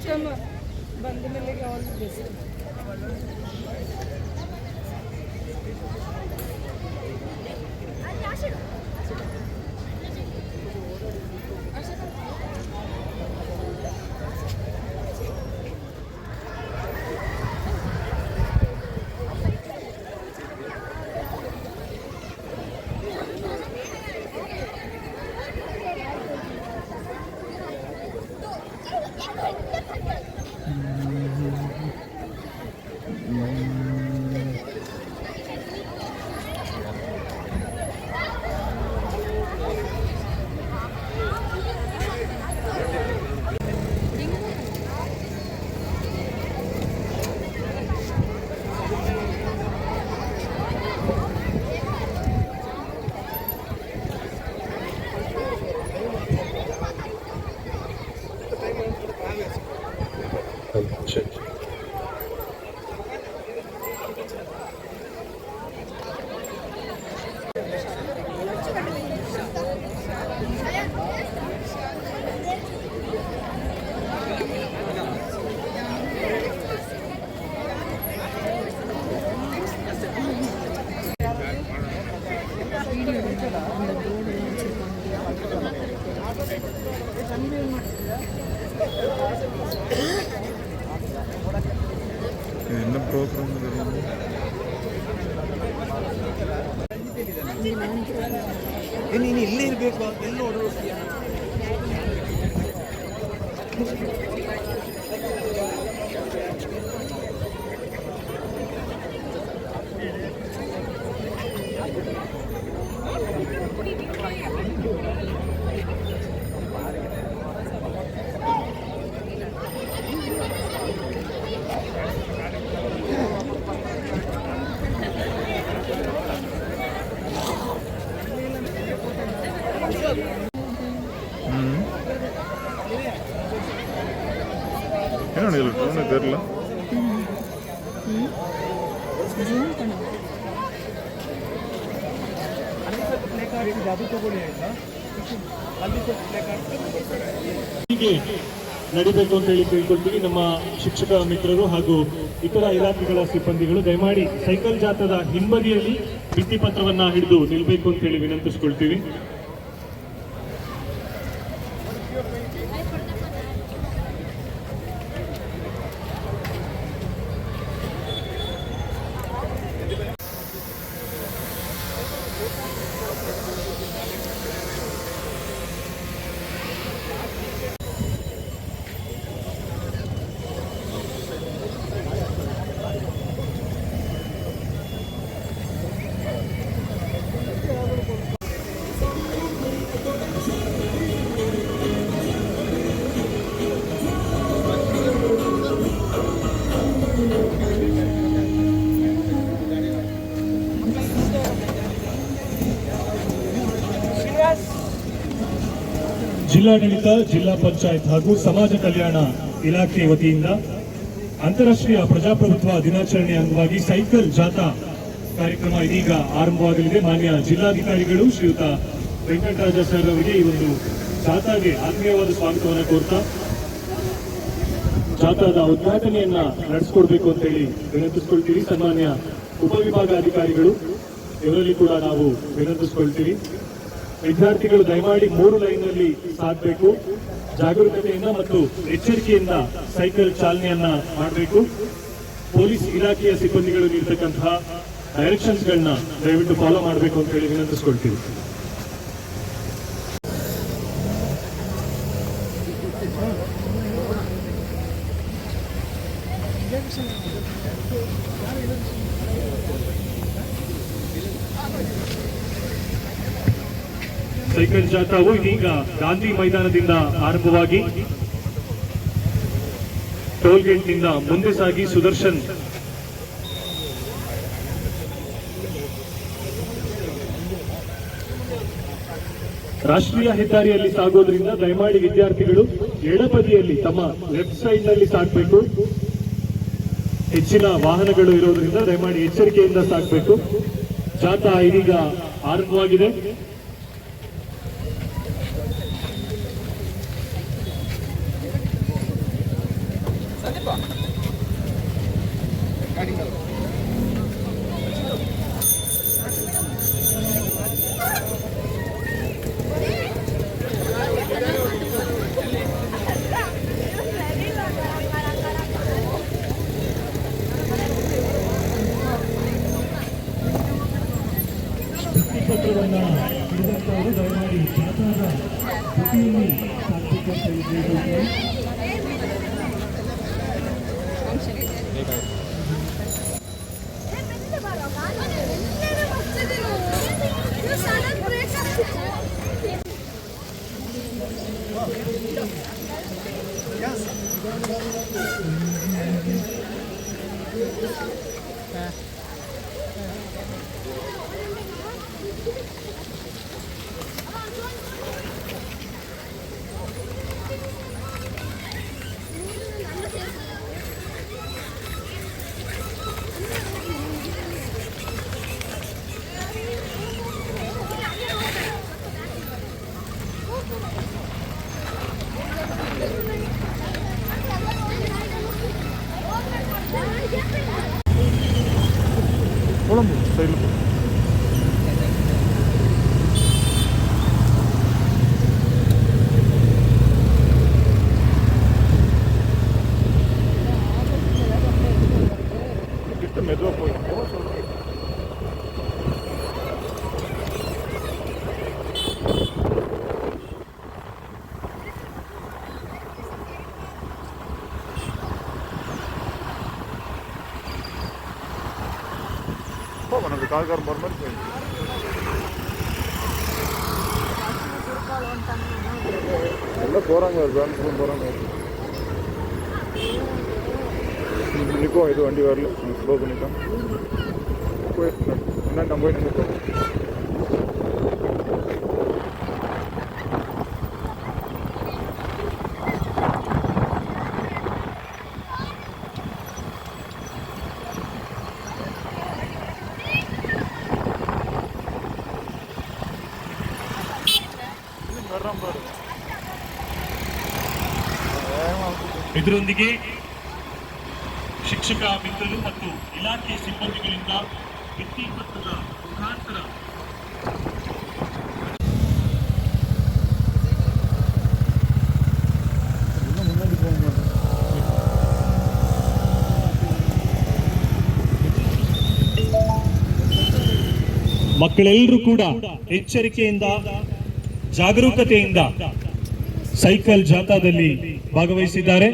ಗೌತಮ್ ಬಂದ ಮೇಲೆ all the best. என்ன ப்ரோக்ராம் ನೀನು ಇಲ್ಲೇ ಇರಬೇಕು ಎಲ್ಲ ನೋಡೋದು என்ன நினைக்கல தெரியல ಹೀಗೆ ನಡಿಬೇಕು ಅಂತ ಹೇಳಿ ಕೇಳ್ಕೊಳ್ತೀವಿ. ನಮ್ಮ ಶಿಕ್ಷಕ ಮಿತ್ರರು ಹಾಗೂ ಇತರ ಇಲಾಖೆಗಳ ಸಿಬ್ಬಂದಿಗಳು ದಯಮಾಡಿ ಸೈಕಲ್ ಜಾಥಾದ ಹಿಂಬದಿಯಲ್ಲಿ ಭಿತ್ತಿ ಪತ್ರವನ್ನ ಹಿಡಿದು ನಿಲ್ಬೇಕು ಅಂತ ಹೇಳಿ ವಿನಂತಿಸ್ಕೊಳ್ತೀವಿ. ಜಿಲ್ಲಾಡಳಿತ, ಜಿಲ್ಲಾ ಪಂಚಾಯತ್ ಹಾಗೂ ಸಮಾಜ ಕಲ್ಯಾಣ ಇಲಾಖೆ ವತಿಯಿಂದ ಅಂತಾರಾಷ್ಟ್ರೀಯ ಪ್ರಜಾಪ್ರಭುತ್ವ ದಿನಾಚರಣೆ ಅಂಗವಾಗಿ ಸೈಕಲ್ ಜಾಥಾ ಕಾರ್ಯಕ್ರಮ ಇದೀಗ ಆರಂಭವಾಗಲಿದೆ. ಮಾನ್ಯ ಜಿಲ್ಲಾಧಿಕಾರಿಗಳು ಶ್ರೀಯುತ ವೆಂಕಟರಾಜ ಸರ್ ಅವರಿಗೆ ಈ ಒಂದು ಜಾಥಾಗೆ ಆತ್ಮೀಯವಾದ ಸ್ವಾಗತವನ್ನು ಕೋರ್ತಾ ಜಾಥಾದ ಉದ್ಘಾಟನೆಯನ್ನ ನಡೆಸಿಕೊಡ್ಬೇಕು ಅಂತ ಹೇಳಿ ವಿನಂತಿಸ್ಕೊಳ್ತೀವಿ. ಸನ್ಮಾನ್ಯ ಉಪವಿಭಾಗಾಧಿಕಾರಿಗಳು ಇವರಲ್ಲಿ ಕೂಡ ನಾವು ವಿನಂತಿಸ್ಕೊಳ್ತೀವಿ. ವಿದ್ಯಾರ್ಥಿಗಳು ದಯಮಾಡಿ 3 ಲೈನ್ನಲ್ಲಿ ಸಾಗಬೇಕು. ಜಾಗರೂಕತೆಯಿಂದ ಮತ್ತು ಎಚ್ಚರಿಕೆಯಿಂದ ಸೈಕಲ್ ಚಾಲನೆಯನ್ನ ಮಾಡಬೇಕು. ಪೊಲೀಸ್ ಇಲಾಖೆಯ ಸಿಬ್ಬಂದಿಗಳು ನೀಡತಕ್ಕಂತಹ ಡೈರೆಕ್ಷನ್ಸ್ಗಳನ್ನ ದಯವಿಟ್ಟು ಫಾಲೋ ಮಾಡಬೇಕು ಅಂತ ಹೇಳಿ ವಿನಂತಿಸ್ಕೊಳ್ತೀವಿ. ಸೈಕಲ್ ಜಾಥಾವು ಇದೀಗ ಗಾಂಧಿ ಮೈದಾನದಿಂದ ಆರಂಭವಾಗಿ ಟೋಲ್ ಗೇಟ್ನಿಂದ ಮುಂದೆ ಸಾಗಿ ಸುದರ್ಶನ್ ರಾಷ್ಟ್ರೀಯ ಹೆದ್ದಾರಿಯಲ್ಲಿ ಸಾಗೋದ್ರಿಂದ ದಯಮಾಡಿ ವಿದ್ಯಾರ್ಥಿಗಳು ಎಡಬದಿಯಲ್ಲಿ ತಮ್ಮ ಲೆಫ್ಟ್ ಸೈಡ್ ನಲ್ಲಿ ಸಾಗಬೇಕು. ಹೆಚ್ಚಿನ ವಾಹನಗಳು ಇರೋದ್ರಿಂದ ದಯಮಾಡಿ ಎಚ್ಚರಿಕೆಯಿಂದ ಸಾಗಬೇಕು. ಜಾಥಾ ಇದೀಗ ಆರಂಭವಾಗಿದೆ. ಪತ್ರವನ್ನು ಹಿಡಿದಂತವರು ದಯಮಾಡಿ ಜಾಥಾದ ಪ್ರತಿಯಲ್ಲಿ ಸಾರ್ಥಕ கொழம்பு சைடில் கிட்ட மெதுவாக போய் நமக்கு கால்காரம் போகிற மாதிரி போயிடுது. எல்லாம் போகிறாங்க பேங்க்லாம் போகிறாங்க. நிற்கும் இது வண்டி வரல ஸ்லோ பண்ணிட்டோம் போயிட்டு என்ன நம்ம போயிட்டு நிற்கும். ಇದರೊಂದಿಗೆ ಶಿಕ್ಷಕ ಮಿತ್ರರು ಮತ್ತು ಇಲಾಖೆ ಸಿಬ್ಬಂದಿಗಳಿಂದ ಭಿತ್ತಿ ಪತ್ರದ ಮುಖಾಂತರ ಮಕ್ಕಳೆಲ್ಲರೂ ಕೂಡ ಎಚ್ಚರಿಕೆಯಿಂದ ಜಾಗರೂಕತೆಯಿಂದ ಸೈಕಲ್ ಜಾಥಾದಲ್ಲಿ ಭಾಗವಹಿಸಿದ್ದಾರೆ.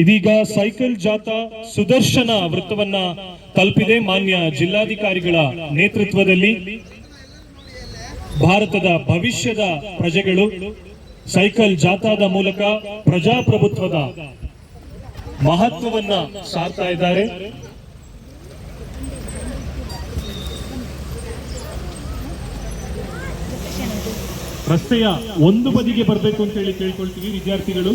ಇದೀಗ ಸೈಕಲ್ ಜಾಥಾ ಸುದರ್ಶನ ವೃತ್ತವನ್ನ ತಲುಪಿದೆ. ಮಾನ್ಯ ಜಿಲ್ಲಾಧಿಕಾರಿಗಳ ನೇತೃತ್ವದಲ್ಲಿ ಭಾರತದ ಭವಿಷ್ಯದ ಪ್ರಜೆಗಳು ಸೈಕಲ್ ಜಾಥಾದ ಮೂಲಕ ಪ್ರಜಾಪ್ರಭುತ್ವದ ಮಹತ್ವವನ್ನ ಸಾರ್ತಾ ಇದ್ದಾರೆ. ರಸ್ತೆಯ ಒಂದು ಬದಿಗೆ ಬರಬೇಕು ಅಂತ ಹೇಳಿ ಕೇಳ್ಕೊಳ್ತೀವಿ ವಿದ್ಯಾರ್ಥಿಗಳು.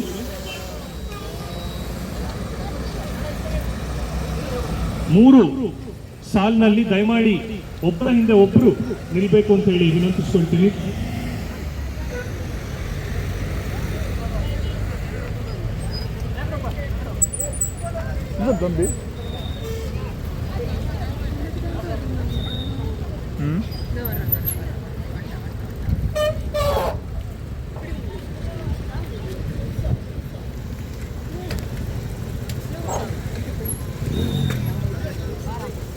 ಮೂರು ಸಾಲಿನಲ್ಲಿ ದಯಮಾಡಿ ಒಬ್ಬರ ಹಿಂದೆ ಒಬ್ರು ನಿಲ್ಬೇಕು ಅಂತ ಹೇಳಿ ವಿನಂತಿಸ್ಕೊಳ್ತೀವಿ. ತಂದಿ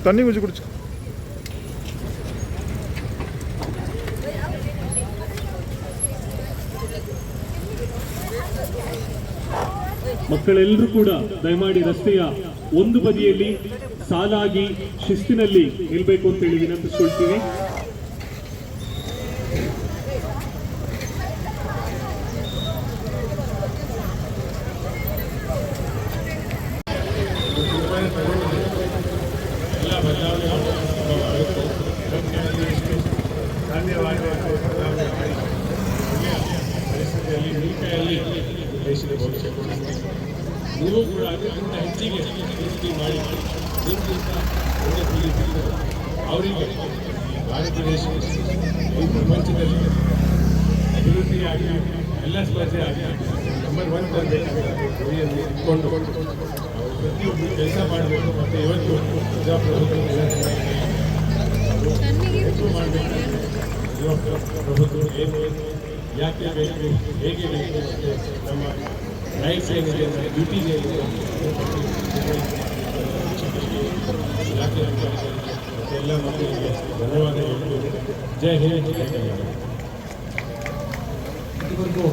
தண்ணி கொஞ்சம் குடிச்சு. ಮಕ್ಕಳೆಲ್ಲರೂ ಕೂಡ ದಯಮಾಡಿ ರಸ್ತೆಯ ಒಂದು ಬದಿಯಲ್ಲಿ ಸಾಲಾಗಿ ಶಿಸ್ತಿನಲ್ಲಿ ನಿಲ್ಬೇಕು ಅಂತ ಹೇಳಿ ವಿನಂತಿಸ್ಕೊಳ್ತೀವಿ. ದೇಶದ ಭವಿಷ್ಯಕ್ಕೋಸ್ಕರ ನೀವು ಕೂಡ ಅದಕ್ಕಿಂತ ಹೆಚ್ಚಿಗೆ ದೃಷ್ಟಿ ಮಾಡಿ ನಿಮಗಿಂತ ಒಳ್ಳೆ ತಿಳಿದಿದ್ದು ಅವರಿಗೆ ಭಾರತ ದೇಶ ಈ ಪ್ರಪಂಚದಲ್ಲಿ ಅಭಿವೃದ್ಧಿಯಾಗಿ ಎಲ್ಲ ಸ್ಪರ್ಧೆ ಆಗಿ ನಂಬರ್ 1 ಬರಬೇಕಾಗುತ್ತೆ ಗುರಿಯನ್ನು ಇಟ್ಕೊಂಡು ಅವರು ಪ್ರತಿಯೊಬ್ಬರು ಕೆಲಸ ಮಾಡಬೇಕು. ಮತ್ತು ಇವತ್ತು ಪ್ರಜಾಪ್ರಭುತ್ವ ಮಾಡಬೇಕು. ಪ್ರಭುತ್ವ ಏನು, ಯಾಕೆ ಬೇಕು, ಹೇಗೆ ಬೇಕು, ಮತ್ತು ನಮ್ಮ ರೈಟ್ಸ್ ಏನಿದೆ, ನಮ್ಮ ಡ್ಯೂಟೀಸ್ ಏನಿದೆ, ಇಲಾಖೆ ಮತ್ತು ಎಲ್ಲ ಮಕ್ಕಳಿಗೆ ಧನ್ಯವಾದ ಹೇಳ್ಬೋದು. ಜೈ ಹಿಂದ್, ಜೈ ಕರ್ನಾಟಕ. ಇದುವರೆಗೂ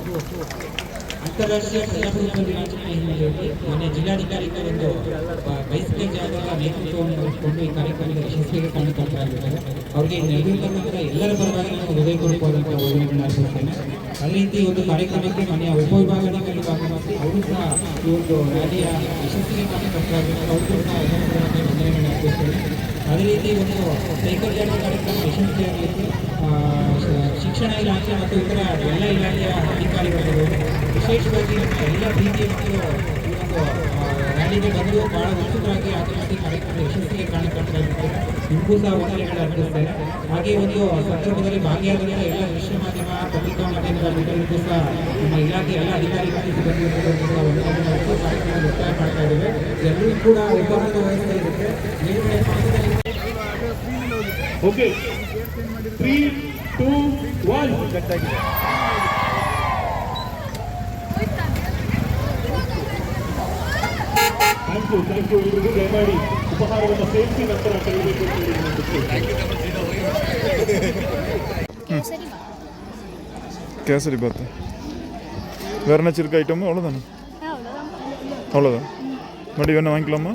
ಅಂತಾರಾಷ್ಟ್ರೀಯ ಪ್ರಜಾಪ್ರಭುತ್ವ ದಿನಾಚರಣೆ ಹಿನ್ನೆಲೆಯಲ್ಲಿ ಮೊನ್ನೆ ಜಿಲ್ಲಾಧಿಕಾರಿಗಳ ಒಂದು ಬೈಸಿಕಲ್ ಜಾಗದ ನೇತೃತ್ವವನ್ನು ವಹಿಸಿಕೊಂಡು ಈ ಕಾರ್ಯಕ್ರಮದ ಯಶಸ್ವಿಗೆ ಕಾರಣಕರ್ತರಾಗಿದ್ದಾರೆ. ಅವರಿಗೆ ನೆರವೇರಿರ್ತಕ್ಕಂಥ ಎಲ್ಲರ ಪರವಾಗಿ ನಾನು ಹೃದಯಪೂರ್ವಕವಾದಂತಹ ವಂದನೆಗಳನ್ನು ಅರ್ಪಿಸುತ್ತೇನೆ. ಅದೇ ರೀತಿ ಒಂದು ಕಾರ್ಯಕ್ರಮಕ್ಕೆ ಮನೆಯ ಉಪವಿಭಾಗಾಧಿಕಾರಿ ಭಾಗವಹಿಸಿ ಅವರು ಸಹ ಈ ಒಂದು ರ್ಯಾಲಿಯ ಯಶಸ್ಸಿಗೆ ಕಾರಣಕರ್ತರಾಗಿದ್ದಾರೆ. ಅವ್ರಿಗೂ ಸಹ ಹೃದಯಪೂರ್ವಕ ವಂದನೆಗಳನ್ನು ಅರ್ಪಿಸುತ್ತೇನೆ. ಅದೇ ರೀತಿ ಒಂದು ಸೈಕಲ್ ಜಾಥಾ ಕಾರ್ಯಕ್ರಮ ಯಶಸ್ವಿಯಾಗಲಿಕ್ಕೆ ಶಿಕ್ಷಣ ಇಲಾಖೆ ಮತ್ತು ಇತರ ಎಲ್ಲ ಇಲಾಖೆಯ ಅಧಿಕಾರಿಗಳು ವಿಶೇಷವಾಗಿ ನಮ್ಮ ಎಲ್ಲ ಪ್ರೀತಿಯ ಮಕ್ಕಳು ಈ ಒಂದು ರ್ಯಾಲಿಗೆ ಬಂದು ಬಹಳ ಉತ್ಸುಕರಾಗಿ ಆಗಮಿಸಿ ಕಾರ್ಯಕ್ರಮದ ಯಶಸ್ಸಿಗೆ ಕಾರಣಕರ್ತರಾಗಿದ್ದಾರೆ. ನಿಮಗೂ ಸಹ ವಂದನೆಗಳನ್ನು ಅರ್ಪಿಸ್ತೇನೆ. ಹಾಗೆ ಒಂದು ಸಂದರ್ಭದಲ್ಲಿ ಭಾಗಿಯಾದಂಥ ಎಲ್ಲ ದೃಶ್ಯ ಮಾಧ್ಯಮ, ಪತ್ರಿಕಾ ಮಾಧ್ಯಮದ ಮಿತ್ರರಿಗೂ ಸಹ ನಮ್ಮ ಇಲಾಖೆಯ ಎಲ್ಲ ಅಧಿಕಾರಿಗಳು ಸಿಬ್ಬಂದಿಗಳಿಗೂ ಸಹ ವಂದನೆಗಳನ್ನು ಅರ್ಪಿಸಿ ಕಾರ್ಯಕ್ರಮದ ಒತ್ತಾಯ ಮಾಡ್ತಾ ಇದ್ದೇವೆ. ಎಲ್ಲರೂ ಕೂಡ ಒಬ್ಬರನ್ನು ವಹಿಸ್ತಾ ಇರುತ್ತೆ. ಮೇಲ್ಗಡೆ ಪಕ್ಕದಲ್ಲಿ ಓಕೆ 3, 2, 1 ಥ್ಯಾಂಕ್ ಯು ಎಲ್ರಿಗೂ. ದಯಮಾಡಿ ಉಪಹಾರವನ್ನು ಸೇರಿಸಿ ನಂತರ ಕಲಿಬೇಕು ಅಂತ ಹೇಳಿ கேசரி பாத்து வேறு என்ன இருக்கு ஐட்டமு? அவ்வளோதானே? அவ்வளோதான். மறுபடியும் வேணா வாங்கிக்கலாமா?